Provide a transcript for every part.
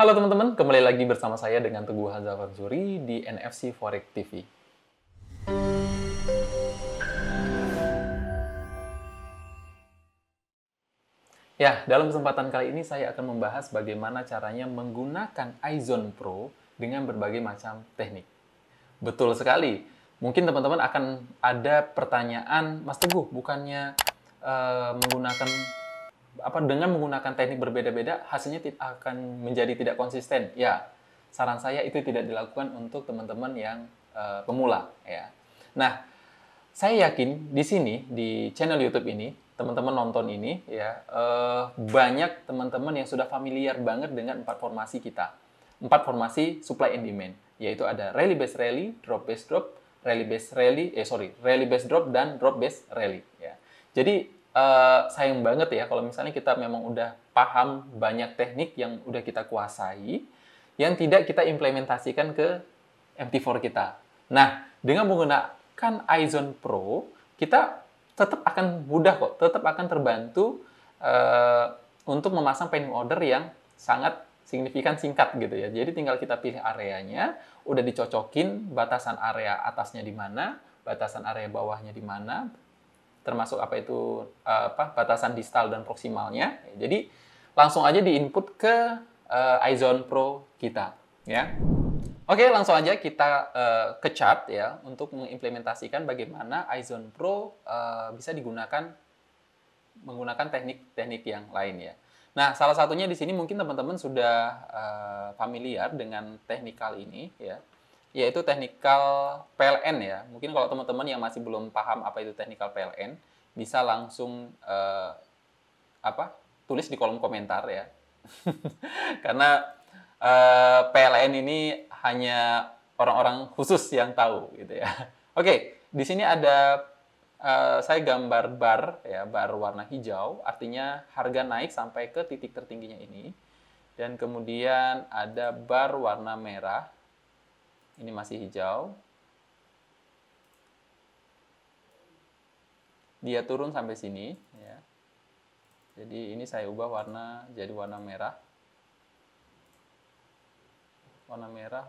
Halo teman-teman, kembali lagi bersama saya dengan Teguh Hazal Fansuri di NFC Forex TV. Ya, dalam kesempatan kali ini saya akan membahas bagaimana caranya menggunakan iZone Pro dengan berbagai macam teknik. Betul sekali. Mungkin teman-teman akan ada pertanyaan, Mas Teguh, bukannya menggunakan dengan menggunakan teknik berbeda-beda hasilnya akan menjadi tidak konsisten. Ya, saran saya itu tidak dilakukan untuk teman-teman yang pemula ya. Nah, saya yakin di sini di channel YouTube ini teman-teman nonton ini ya banyak teman-teman yang sudah familiar banget dengan empat formasi kita. Empat formasi supply and demand, yaitu ada rally based rally, drop based drop, rally based drop dan drop based rally ya. Jadi sayang banget ya kalau misalnya kita memang udah paham banyak teknik yang udah kita kuasai yang tidak kita implementasikan ke MT4 kita. Nah, dengan menggunakan iZone Pro, kita tetap akan mudah kok, tetap akan terbantu untuk memasang pending order yang sangat signifikan singkat gitu ya. Jadi tinggal kita pilih areanya, udah dicocokin batasan area atasnya di mana, batasan area bawahnya di mana, termasuk batasan distal dan proksimalnya. Jadi langsung aja diinput ke iZone Pro kita ya. Oke, langsung aja kita ke chart ya untuk mengimplementasikan bagaimana iZone Pro bisa digunakan menggunakan teknik-teknik yang lain ya. Nah, salah satunya di sini mungkin teman-teman sudah familiar dengan teknikal ini ya, yaitu teknikal PLN ya. Mungkin kalau teman-teman yang masih belum paham apa itu teknikal PLN, bisa langsung tulis di kolom komentar ya. Karena PLN ini hanya orang-orang khusus yang tahu gitu ya. Oke, di sini ada saya gambar bar ya, bar warna hijau, artinya harga naik sampai ke titik tertingginya ini. Dan kemudian ada bar warna merah. Ini masih hijau. Dia turun sampai sini ya. Jadi ini saya ubah warna jadi warna merah. Warna merah.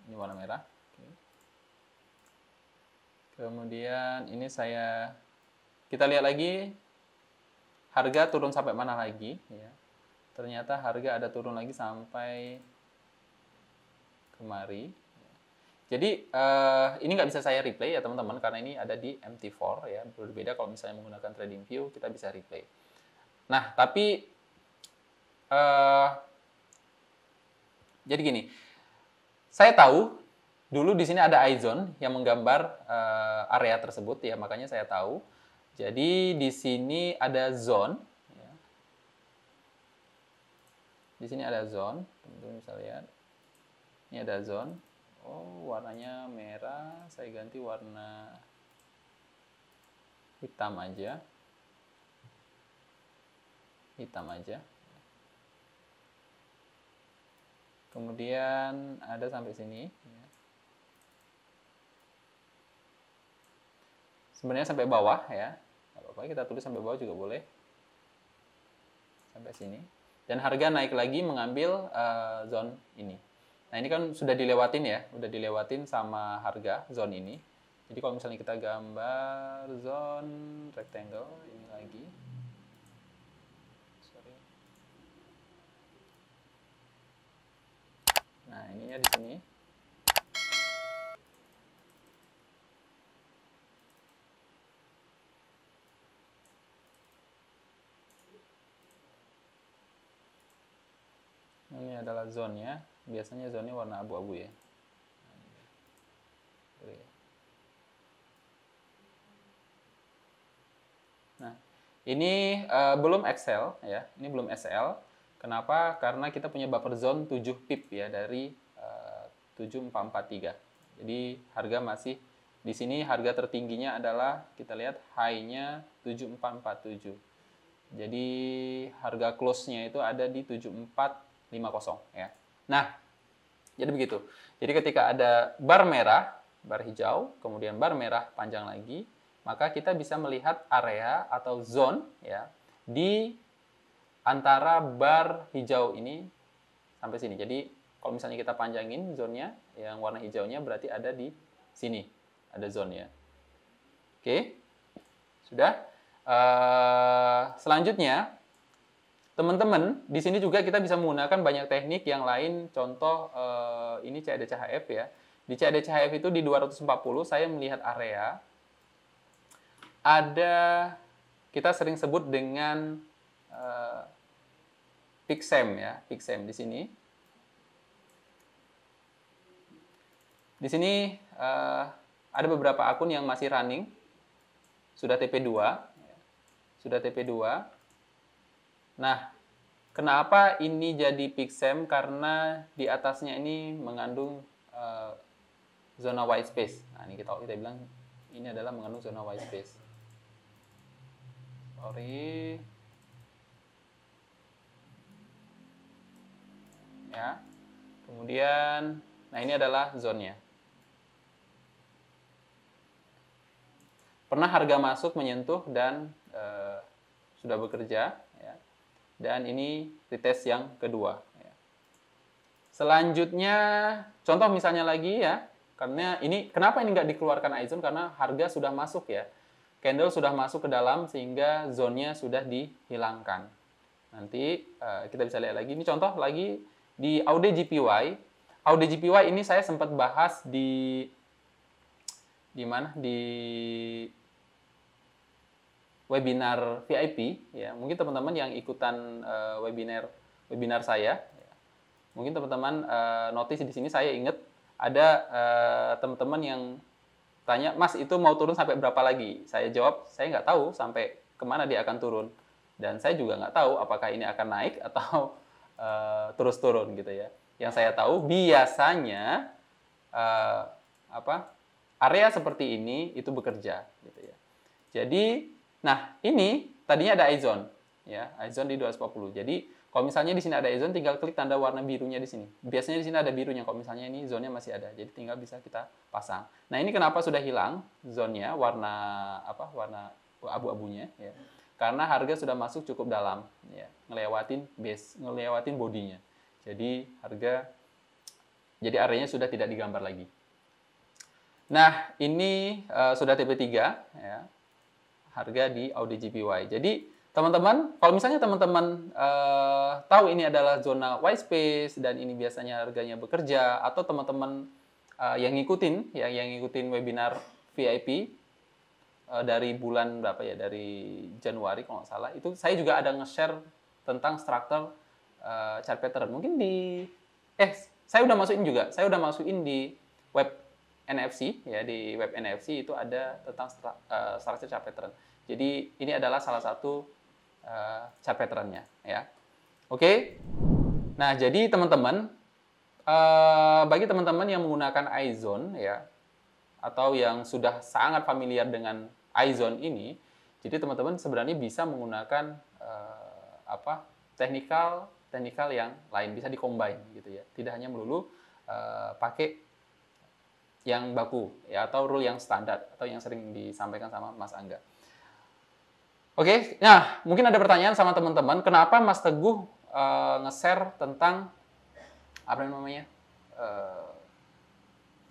Ini warna merah. Oke. Kemudian ini kita lihat lagi harga turun sampai mana lagi ya. Ternyata harga ada turun lagi sampai kemari. Jadi ini nggak bisa saya replay ya teman-teman karena ini ada di MT4 ya. Berbeda kalau misalnya menggunakan TradingView kita bisa replay. Nah, tapi jadi gini, saya tahu dulu di sini ada iZone yang menggambar area tersebut ya, makanya saya tahu. Jadi di sini ada zone. Ya. Di sini ada zone, teman-teman bisa lihat. Ini ada zone. Oh, warnanya merah. Saya ganti warna hitam aja. Hitam aja. Kemudian ada sampai sini. Ya. Sebenarnya sampai bawah ya. Nggak apa-apa, kita tulis sampai bawah juga boleh. Sampai sini. Dan harga naik lagi mengambil zone ini. Nah, ini kan sudah dilewatin ya. Udah dilewatin sama harga zone ini. Jadi kalau misalnya kita gambar zone rectangle ini lagi. Sorry. Nah, ininya di sini. Ini adalah zone-nya. Biasanya zone-nya warna abu-abu ya. Nah, ini belum Excel ya. Ini belum SL. Kenapa? Karena kita punya buffer zone 7 pip ya dari 7443. Jadi harga masih di sini harga tertingginya adalah kita lihat high-nya 7447. Jadi harga close-nya itu ada di 7450 ya. Nah, jadi begitu. Jadi ketika ada bar merah, bar hijau, kemudian bar merah panjang lagi, maka kita bisa melihat area atau zone ya di antara bar hijau ini sampai sini. Jadi kalau misalnya kita panjangin zonnya, yang warna hijaunya berarti ada di sini, ada zone ya. Oke, sudah. Selanjutnya, teman-teman, di sini juga kita bisa menggunakan banyak teknik yang lain. Contoh, ini CAD-CHF ya. Di CAD-CHF itu di 240, saya melihat area. Ada, kita sering sebut dengan Pixem ya, Pixem di sini. Di sini ada beberapa akun yang masih running, sudah TP2, sudah TP2. Nah, kenapa ini jadi Pixem? Karena di atasnya ini mengandung zona white space. Nah, ini kita bilang ini adalah mengandung zona white space. Sorry. Ya. Kemudian, nah ini adalah zonnya. Pernah harga masuk menyentuh dan sudah bekerja. Ya. Dan ini retest yang kedua. Ya. Selanjutnya, contoh misalnya lagi ya, karena ini kenapa ini nggak dikeluarkan iZone? Karena harga sudah masuk ya. Candle sudah masuk ke dalam sehingga zonnya sudah dihilangkan. Nanti kita bisa lihat lagi. Ini contoh lagi di Aude GPY. Aude GPY ini saya sempat bahas di mana? Di webinar VIP ya. Mungkin teman-teman yang ikutan webinar saya, ya. Mungkin teman-teman notice di sini saya ingat ada teman-teman yang tanya, Mas itu mau turun sampai berapa lagi? Saya jawab, saya nggak tahu sampai kemana dia akan turun. Dan saya juga nggak tahu apakah ini akan naik atau terus turun gitu ya. Yang saya tahu biasanya area seperti ini itu bekerja gitu ya. Jadi, nah ini tadinya ada iZone ya, iZone di 240. Jadi kalau misalnya di sini ada iZone, tinggal klik tanda warna birunya di sini. Biasanya di sini ada birunya, kalau misalnya ini zone-nya masih ada. Jadi tinggal bisa kita pasang. Nah, ini kenapa sudah hilang zone-nya, warna abu-abunya ya. Karena harga sudah masuk cukup dalam ya, ngelewatin base, ngelewatin bodinya. Jadi areanya sudah tidak digambar lagi. Nah, ini sudah TP3 ya. Harga di Aude GPY. Jadi teman-teman, kalau misalnya teman-teman tahu ini adalah zona white space dan ini biasanya harganya bekerja, atau teman-teman yang ngikutin webinar VIP dari bulan berapa ya, dari Januari kalau nggak salah, itu saya juga ada nge-share tentang struktur chart pattern. Mungkin saya udah masukin di web NFC ya, di web NFC itu ada tentang struktur chart pattern. Jadi ini adalah salah satu chart pattern-nya ya. Oke. Nah, jadi teman-teman, bagi teman-teman yang menggunakan iZone ya, atau yang sudah sangat familiar dengan iZone ini, jadi teman-teman sebenarnya bisa menggunakan teknikal yang lain, bisa dikombin gitu ya. Tidak hanya melulu pakai yang baku ya, atau rule yang standar atau yang sering disampaikan sama Mas Angga. Oke, nah mungkin ada pertanyaan sama teman-teman, kenapa Mas Teguh nge-share tentang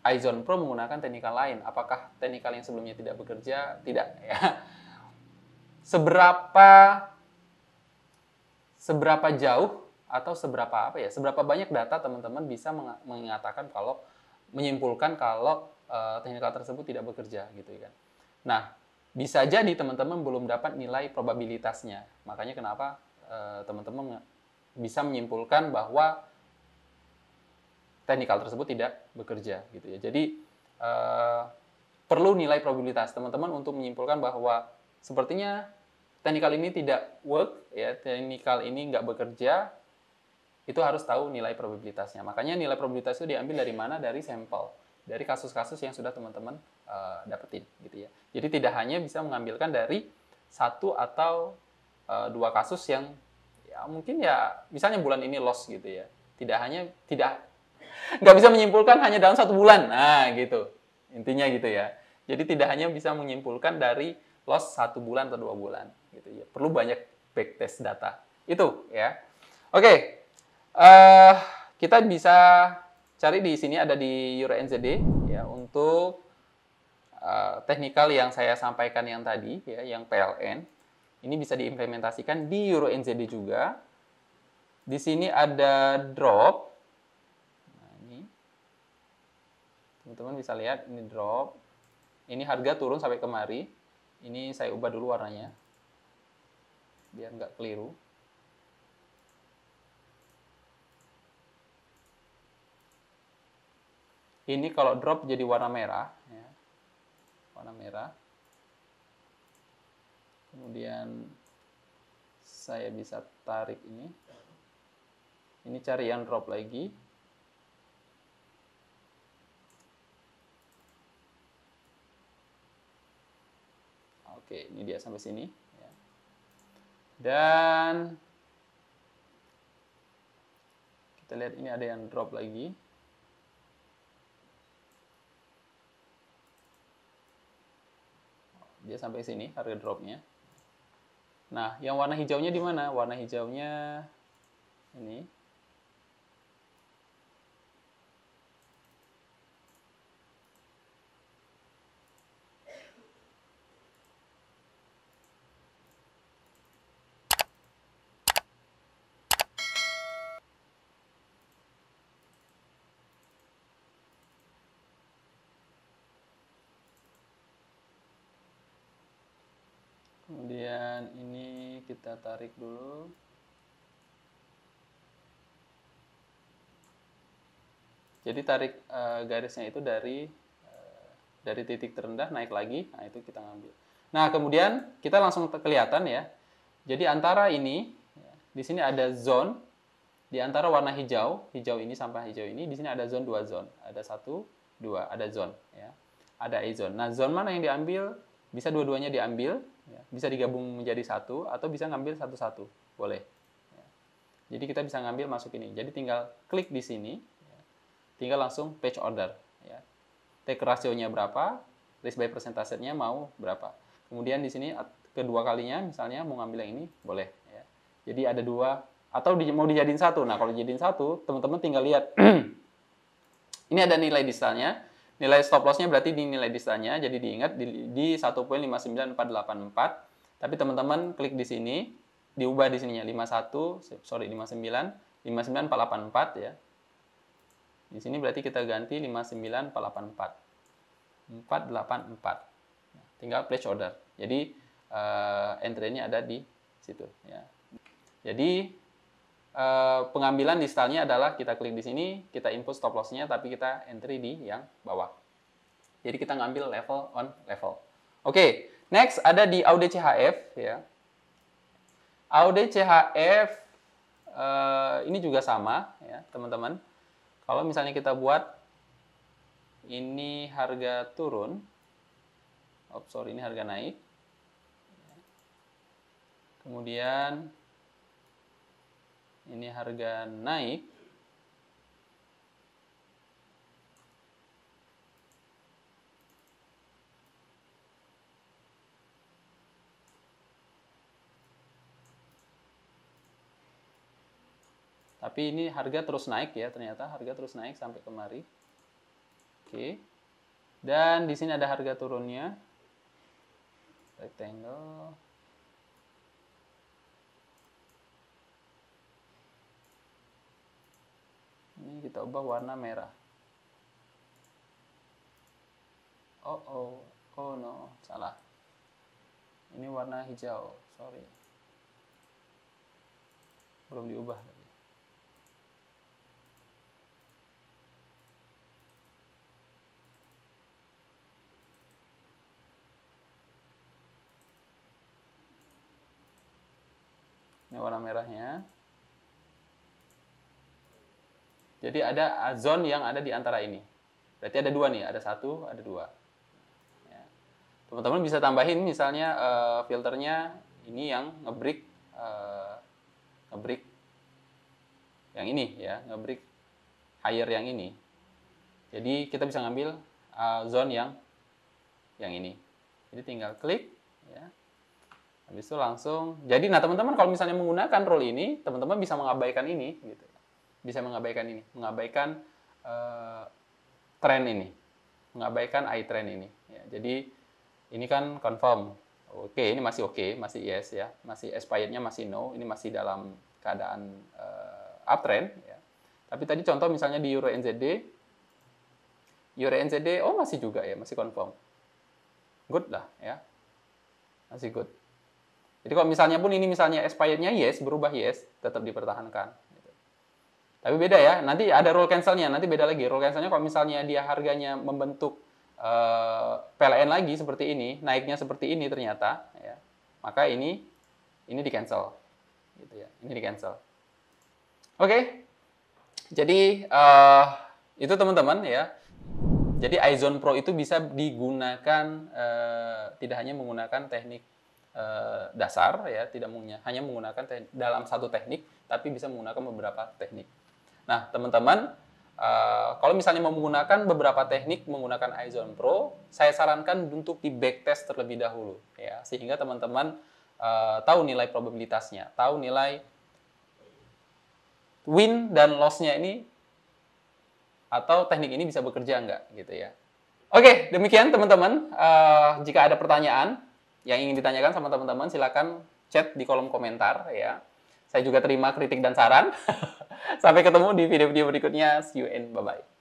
iZone Pro menggunakan teknikal lain? Apakah teknikal yang sebelumnya tidak bekerja? Tidak ya. Seberapa jauh atau seberapa banyak data teman-teman bisa menyimpulkan kalau teknikal tersebut tidak bekerja gitu kan. Nah, bisa jadi teman-teman belum dapat nilai probabilitasnya. Makanya kenapa teman-teman bisa menyimpulkan bahwa teknikal tersebut tidak bekerja gitu ya. Jadi perlu nilai probabilitas teman-teman untuk menyimpulkan bahwa sepertinya teknikal ini tidak work ya, teknikal ini nggak bekerja. Itu harus tahu nilai probabilitasnya. Makanya nilai probabilitas itu diambil dari mana? Dari sampel, dari kasus-kasus yang sudah teman-teman dapetin gitu ya. Jadi tidak hanya bisa mengambilkan dari satu atau dua kasus yang ya mungkin ya misalnya bulan ini loss gitu ya. Nggak bisa menyimpulkan hanya dalam 1 bulan. Nah, gitu. Intinya gitu ya. Jadi tidak hanya bisa menyimpulkan dari loss 1 bulan atau 2 bulan gitu ya. Perlu banyak backtest data. Itu ya. Oke. eh kita bisa cari di sini ada di Euro NZD ya untuk teknikal yang saya sampaikan yang tadi ya, yang PLN. Ini bisa diimplementasikan di Euro NZD juga. Di sini ada drop. Nah, ini teman-teman bisa lihat ini drop. Ini harga turun sampai kemari. Ini saya ubah dulu warnanya biar nggak keliru. Ini kalau drop jadi warna merah, ya. Warna merah. Kemudian saya bisa tarik ini. Ini cari yang drop lagi. Oke, ini dia sampai sini. Ya. Dan kita lihat ini ada yang drop lagi. Dia sampai sini harga dropnya. Nah, yang warna hijaunya di mana? Warna hijaunya ini. Kemudian ini kita tarik dulu. Jadi tarik garisnya itu dari titik terendah naik lagi. Nah, itu kita ngambil. Nah, kemudian kita langsung kelihatan ya. Jadi antara ini di sini ada zone di antara warna hijau, hijau ini sampai hijau ini, di sini ada zone, dua zone. Ada 1, 2, ada zone ya. Ada A zone. Nah, zone mana yang diambil? Bisa dua-duanya diambil, ya. Bisa digabung menjadi satu atau bisa ngambil satu-satu. Boleh. Ya. Jadi kita bisa ngambil masuk ini. Jadi tinggal klik di sini, ya. Tinggal langsung page order, ya. Take ratio-nya berapa? Risk by persentasenya mau berapa? Kemudian di sini kedua kalinya misalnya mau ngambil yang ini, boleh ya. Jadi ada dua atau mau dijadiin satu. Nah, kalau dijadiin satu, teman-teman tinggal lihat. Ini ada nilai distalnya. Nilai stop loss-nya berarti di nilai distalnya. Jadi diingat di 1.59444. Tapi teman-teman klik di sini, diubah di sininya 59484 ya. Di sini berarti kita ganti 59484. 484. Tinggal place order. Jadi entry-nya ada di situ ya. Jadi pengambilan distalnya adalah kita klik di sini, kita input stop loss-nya, tapi kita entry di yang bawah. Jadi kita ngambil level on level. Oke, next ada di AUD-CHF ya. AUD-CHF ini juga sama ya, teman-teman. Kalau misalnya kita buat ini harga turun, ini harga naik. Kemudian ini harga naik. Tapi ini harga terus naik ya, ternyata harga terus naik sampai kemari. Oke. Dan di sini ada harga turunnya. Rectangle. Ini kita ubah warna merah. Oh no, salah. Ini warna hijau, sorry. Belum diubah tadi. Ini warna merahnya. Jadi ada zone yang ada di antara ini. Berarti ada dua nih, ada satu, ada dua. Ya. Teman-teman bisa tambahin misalnya filternya ini yang ngebreak yang ini ya, ngebreak higher yang ini. Jadi kita bisa ngambil zone yang ini. Jadi tinggal klik ya. Habis itu langsung. Jadi, nah teman-teman kalau misalnya menggunakan rule ini, teman-teman bisa mengabaikan ini, gitu. Bisa mengabaikan ini, mengabaikan tren ini, mengabaikan iTrend ini. Ya, jadi ini kan confirm. Oke, ini masih oke, masih yes ya, masih expirednya masih no, ini masih dalam keadaan uptrend. Ya. Tapi tadi contoh misalnya di Euro NZD, oh masih juga ya, masih confirm. Good lah ya, masih good. Jadi kalau misalnya pun ini misalnya expirednya yes, berubah yes, tetap dipertahankan. Gitu. Tapi beda ya, nanti ada rule cancel-nya, nanti beda lagi. Rule cancel-nya kalau misalnya dia harganya membentuk PLN lagi seperti ini, naiknya seperti ini ternyata, ya, maka ini di cancel, gitu ya, ini di cancel. Oke, jadi itu teman-teman ya. Jadi iZone Pro itu bisa digunakan tidak hanya menggunakan teknik dasar ya, tidak hanya menggunakan dalam satu teknik, tapi bisa menggunakan beberapa teknik. Nah, teman-teman, kalau misalnya mau menggunakan beberapa teknik menggunakan iZone Pro, saya sarankan untuk di backtest terlebih dahulu, ya, sehingga teman-teman tahu nilai probabilitasnya, tahu nilai win dan loss-nya ini, atau teknik ini bisa bekerja enggak, gitu ya. Oke, demikian teman-teman. Jika ada pertanyaan yang ingin ditanyakan sama teman-teman, silakan chat di kolom komentar ya. Saya juga terima kritik dan saran. Sampai ketemu di video-video berikutnya. See you and bye-bye.